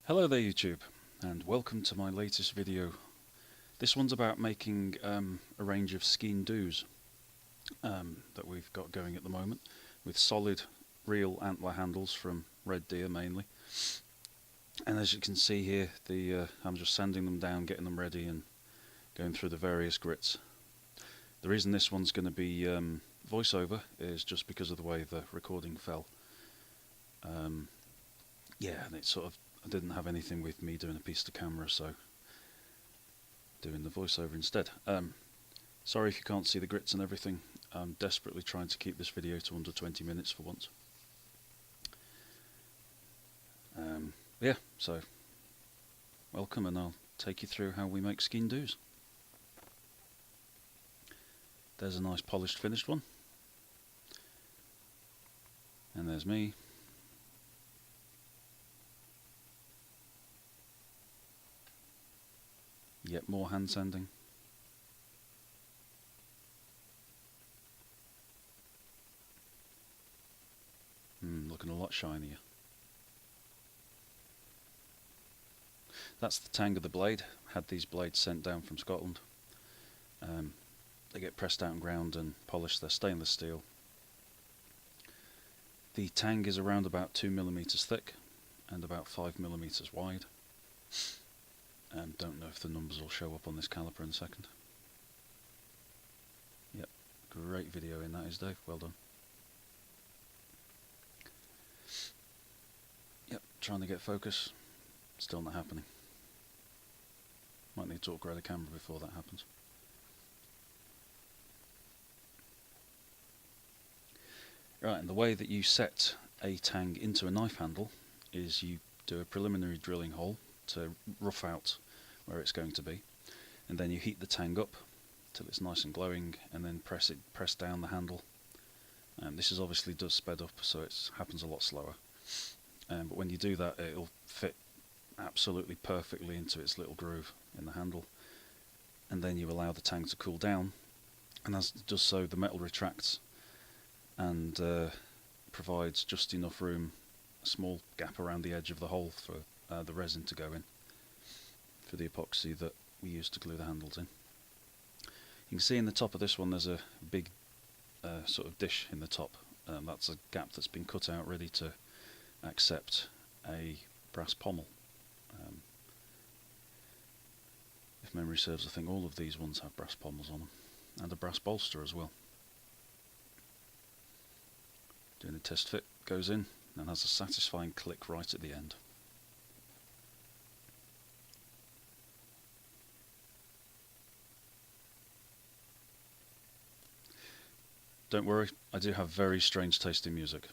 Hello there YouTube, and welcome to my latest video. This one's about making a range of Sgian Dubhs that we've got going at the moment, with solid real antler handles from red deer mainly. And as you can see here, I'm just sanding them down, getting them ready and going through the various grits. The reason this one's going to be voiceover is just because of the way the recording fell. Yeah, and I didn't have anything with me doing a piece to camera, so doing the voiceover instead. Sorry if you can't see the grits and everything. I'm desperately trying to keep this video to under 20 minutes for once. Yeah, so welcome, and I'll take you through how we make Sgian Dubhs. There's a nice polished finished one, and there's me. Yet more hand sanding. Looking a lot shinier. That's the tang of the blade. Had these blades sent down from Scotland. They get pressed out and ground and polished. They're stainless steel. The tang is around about 2mm thick and about 5mm wide. Don't know if the numbers will show up on this caliper in a second. Yep, great video in that is, Dave. Well done. Yep, trying to get focus. Still not happening. Might need to upgrade the camera before that happens. Right, and the way that you set a tang into a knife handle is you do a preliminary drilling hole to rough out where it's going to be, and then you heat the tang up till it's nice and glowing, and then press down the handle. This is obviously does sped up, so it happens a lot slower. But when you do that, it'll fit absolutely perfectly into its little groove in the handle, and then you allow the tang to cool down, and as it does so, the metal retracts and provides just enough room, a small gap around the edge of the hole for the resin to go in, for the epoxy that we use to glue the handles in. You can see in the top of this one there's a big sort of dish in the top. That's a gap that's been cut out ready to accept a brass pommel. If memory serves, I think all of these ones have brass pommels on them, and a brass bolster as well. Doing a test fit, goes in and has a satisfying click right at the end. Don't worry, I do have very strange tasting music.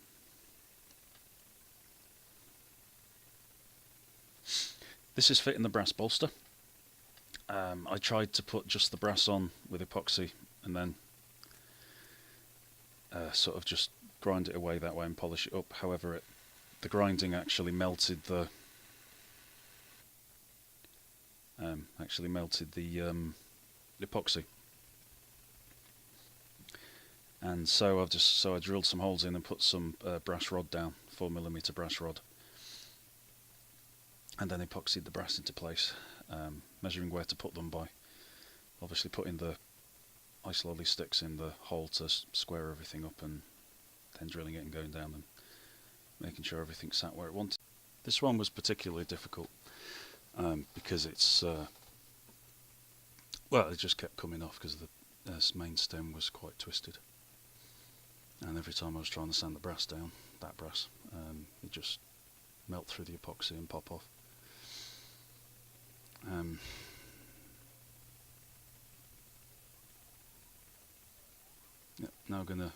This is fitting the brass bolster. I tried to put just the brass on with epoxy and then sort of just grind it away that way and polish it up. However, the grinding actually melted the epoxy, and so I drilled some holes in and put some brass rod down, 4mm brass rod, and then epoxied the brass into place, measuring where to put them by obviously putting the ice lolly sticks in the hole to square everything up, and then drilling it and going down and making sure everything sat where it wanted. This one was particularly difficult because it's well, it just kept coming off because the main stem was quite twisted, and every time I was trying to sand the brass down, it just melt through the epoxy and pop off. Now I'm going to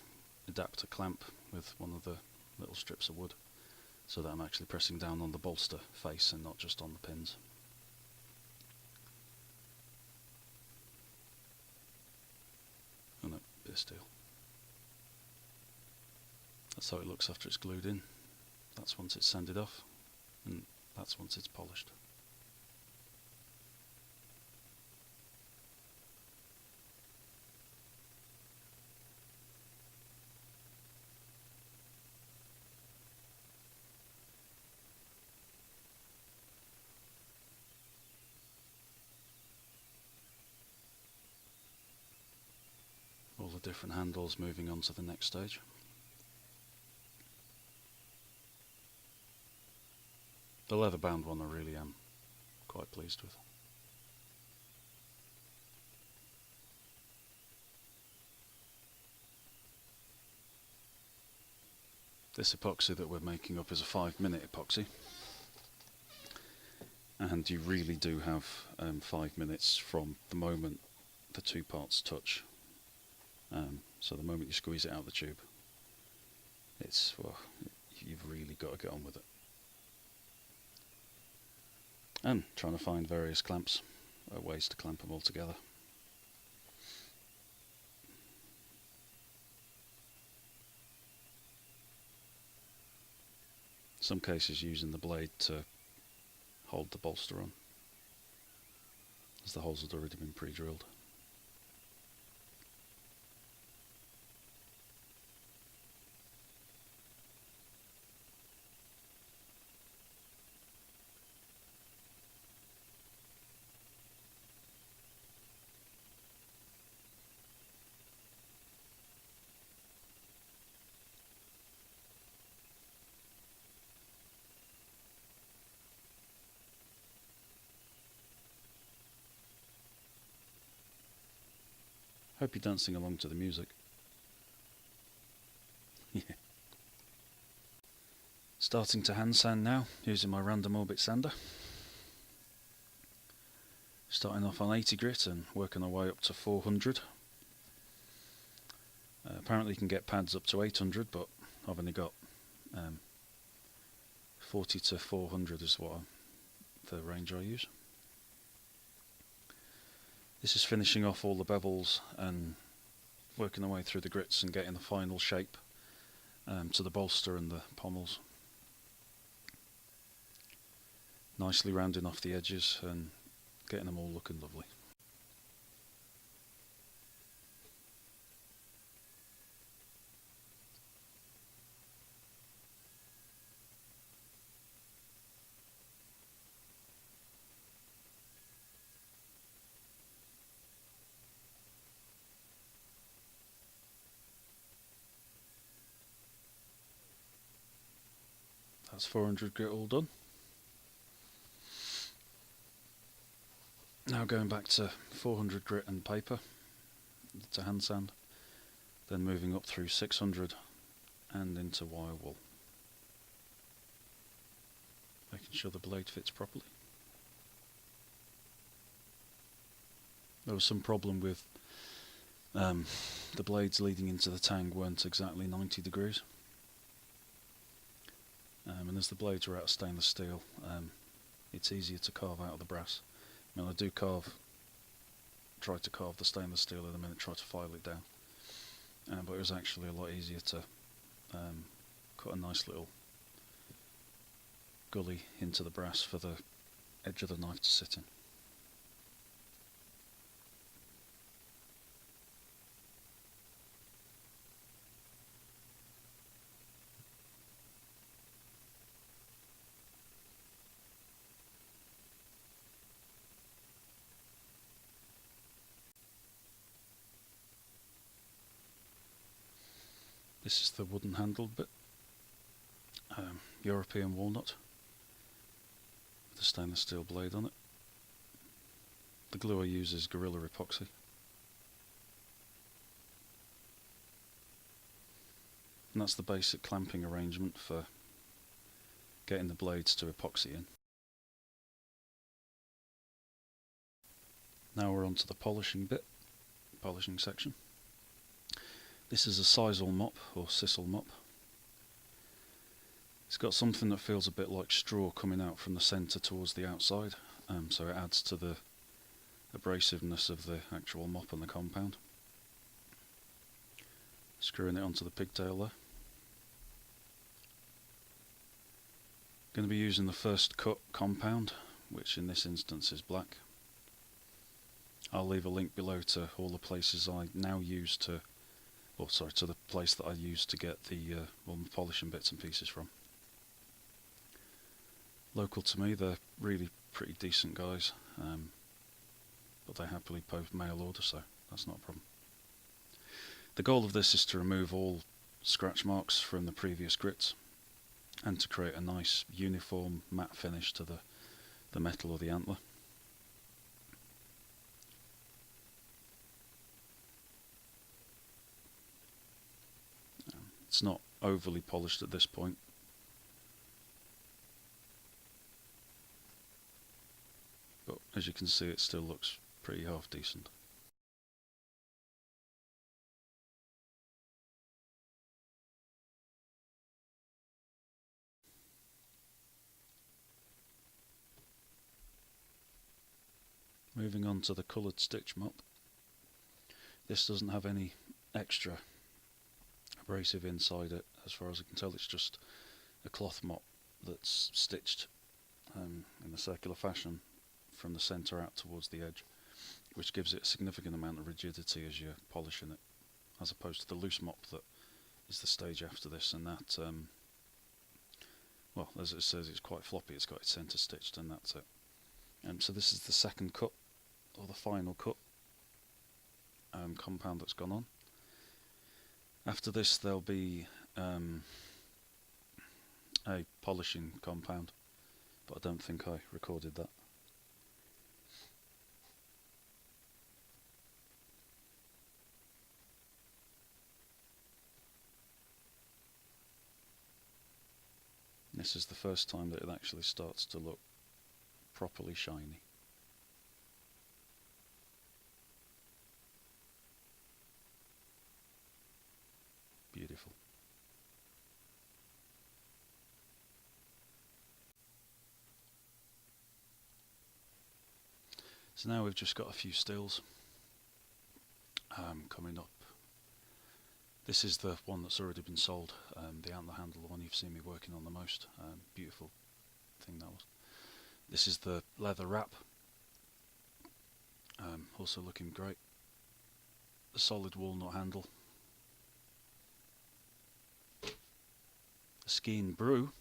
adapt a clamp with one of the little strips of wood, so that I'm actually pressing down on the bolster face and not just on the pins. Oh no, bit of steel. That's how it looks after it's glued in. That's once it's sanded off, and that's once it's polished. different handles moving on to the next stage. The leather bound one I really am quite pleased with. This epoxy that we're making up is a 5-minute epoxy, and you really do have 5 minutes from the moment the two parts touch. So the moment you squeeze it out of the tube, it's, well, you've really got to get on with it. And trying to find various clamps, ways to clamp them all together. In some cases using the blade to hold the bolster on, as the holes had already been pre-drilled. Hope you're dancing along to the music. Yeah. Starting to hand sand now, using my random orbit sander. Starting off on 80 grit and working our way up to 400. Apparently you can get pads up to 800, but I've only got 40 to 400 is the range I use. This is finishing off all the bevels and working our way through the grits and getting the final shape to the bolster and the pommels. Nicely rounding off the edges and getting them all looking lovely. That's 400 grit all done. Now going back to 400 grit and paper to hand sand, then moving up through 600 and into wire wool, making sure the blade fits properly. There was some problem with the blades leading into the tang weren't exactly 90 degrees. And as the blades are out of stainless steel, it's easier to carve out of the brass. I mean, I do try to carve the stainless steel in a minute, try to file it down, but it was actually a lot easier to cut a nice little gully into the brass for the edge of the knife to sit in. This is the wooden handled bit, European walnut, with a stainless steel blade on it. The glue I use is Gorilla Epoxy. And that's the basic clamping arrangement for getting the blades to epoxy in. Now we're on to the polishing bit, polishing section. This is a sisal mop, or sisal mop. It's got something that feels a bit like straw coming out from the centre towards the outside, so it adds to the abrasiveness of the actual mop and the compound. Screwing it onto the pigtail there. Going to be using the first cut compound, which in this instance is black. I'll leave a link below to all the places I now use to the place that I use to get the polishing bits and pieces from. Local to me, they're really pretty decent guys, but they happily post mail order, so that's not a problem. The goal of this is to remove all scratch marks from the previous grits and to create a nice uniform matte finish to the metal of the antler. It's not overly polished at this point, but as you can see it still looks pretty half decent. Moving on to the coloured stitch mop. This doesn't have any extra abrasive inside it, as far as I can tell. It's just a cloth mop that's stitched in a circular fashion from the centre out towards the edge, which gives it a significant amount of rigidity as you're polishing it, as opposed to the loose mop that is the stage after this, and that, well, as it says, it's quite floppy. It's got its centre stitched, and that's it. So this is the second cut, or the final cut, compound that's gone on. After this there'll be a polishing compound, but I don't think I recorded that. This is the first time that it actually starts to look properly shiny. Beautiful. So now we've just got a few stills coming up. This is the one that's already been sold, the antler handle, the one you've seen me working on the most. Beautiful thing that was. This is the leather wrap, also looking great. The solid walnut handle. The Sgian Dubh,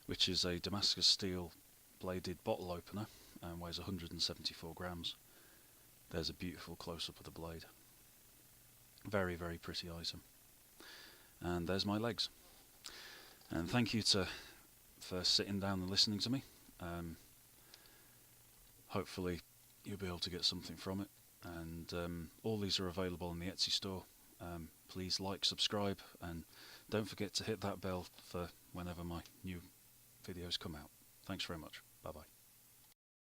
which is a Damascus steel bladed bottle opener and weighs 174 grams. There's a beautiful close-up of the blade. Very, very pretty item. And there's my legs. And thank you for sitting down and listening to me. Hopefully you'll be able to get something from it. And all these are available in the Etsy store. Please like, subscribe, and don't forget to hit that bell for whenever my new videos come out. Thanks very much. Bye bye.